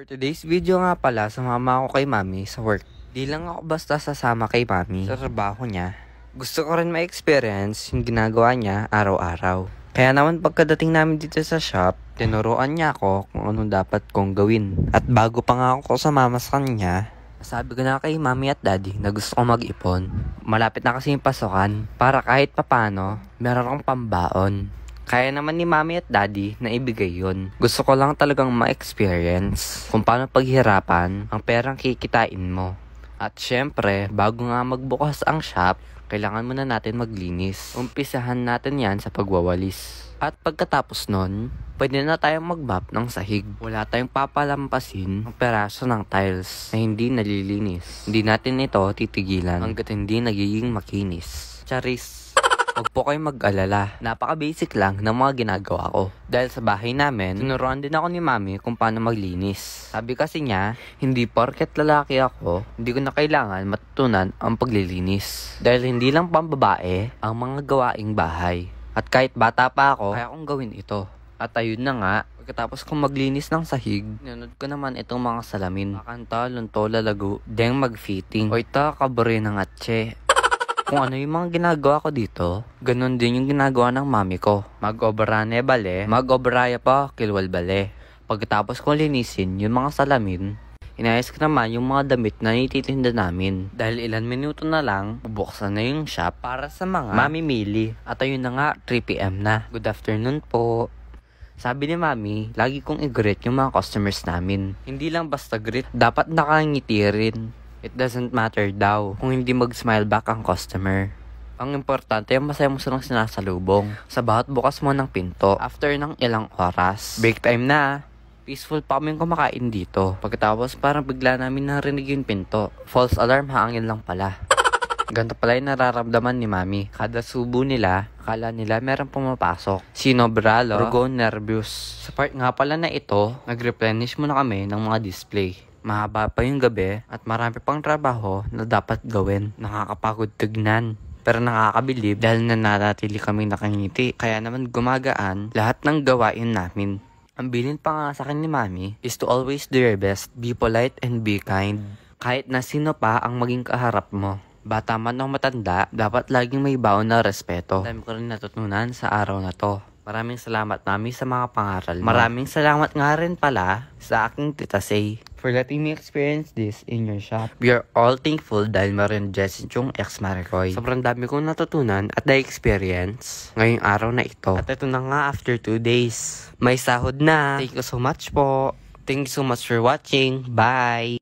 For today's video nga pala, sumama ako kay mami sa work. Di lang ako basta sasama kay mami sa trabaho niya. Gusto ko rin ma-experience yung ginagawa niya araw-araw. Kaya naman pagkadating namin dito sa shop, tinuruan niya ako kung anong dapat kong gawin. At bago pa nga ako sumama sa kanya, sabi ko na kay mami at daddy na gusto ko mag-ipon. Malapit na kasi yung pasukan para kahit papano, meron akong pambaon. Kaya naman ni mami at daddy na ibigay yun. Gusto ko lang talagang ma-experience kung paano paghirapan ang perang kikitain mo. At syempre, bago nga magbukas ang shop, kailangan muna natin maglinis. Umpisahan natin yan sa pagwawalis. At pagkatapos nun, pwede na tayong mag-mop ng sahig. Wala tayong papalampasin ng peraso ng tiles na hindi nalilinis. Hindi natin ito titigilan hanggat hindi nagiging makinis. Charis! Huwag po kayong mag-alala. Napaka-basic lang ng mga ginagawa ko. Dahil sa bahay namin, tinuruan din ako ni mami kung paano maglinis. Sabi kasi niya, hindi porket lalaki ako, hindi ko na kailangan matutunan ang paglilinis. Dahil hindi lang pambabae ang mga gawaing bahay. At kahit bata pa ako, kaya kong gawin ito. At ayun na nga, pagkatapos kong maglinis ng sahig, nanood ko naman itong mga salamin. Makanta, lunto, lalago, deng mag-fitting. O ito, kabore ng atche. Kung ano yung mga ginagawa ko dito, ganun din yung ginagawa ng mami ko. Mag-obrane bale, mag-obraya pa, kilwal bale. Pagkatapos kong linisin yung mga salamin, inayos ko naman yung mga damit na ititinda namin. Dahil ilan minuto na lang, bubuksan na yung shop para sa mga mamimili. At ayun na nga, 3 PM na. Good afternoon po. Sabi ni mami, lagi kong i-greet yung mga customers namin. Hindi lang basta greet, dapat nakangiti rin. It doesn't matter daw kung hindi mag-smile back ang customer. Ang importante, masaya mo silang sinasalubong sa bawat bukas mo ng pinto. After ng ilang oras, break time na. Peaceful pa kaming kumakain dito. Pagkatapos parang bigla namin narinig yung pinto. False alarm, hangin lang pala. Ganito pala yung nararamdaman ni mami. Kada subo nila, akala nila meron pumapasok. Sinobralo, orgo, nervous. Sa part nga pala na ito, nag-replenish muna kami ng mga display. Mahaba pa yung gabi at marami pang trabaho na dapat gawin. Nakakapagod tignan. Pero nakakabilib dahil nananatili kami nakangiti. Kaya naman gumagaan lahat ng gawain namin. Ang bilin pa nga sa akin ni mami is to always do your best. Be polite and be kind. Kahit na sino pa ang maging kaharap mo. Bata man o matanda, dapat laging may baon na respeto. Dami ko rin natutunan sa araw na to. Maraming salamat mami sa mga pangaral mo. Maraming salamat nga rin pala sa aking tita Say for letting me experience this in your shop. We are all thankful dahil meron Jessie yung ex-Maricoy. Sobrang dami kong natutunan at na-experience ngayong araw na ito. At ito na nga after 2 days. May sahod na. Thank you so much po. Thank you so much for watching. Bye!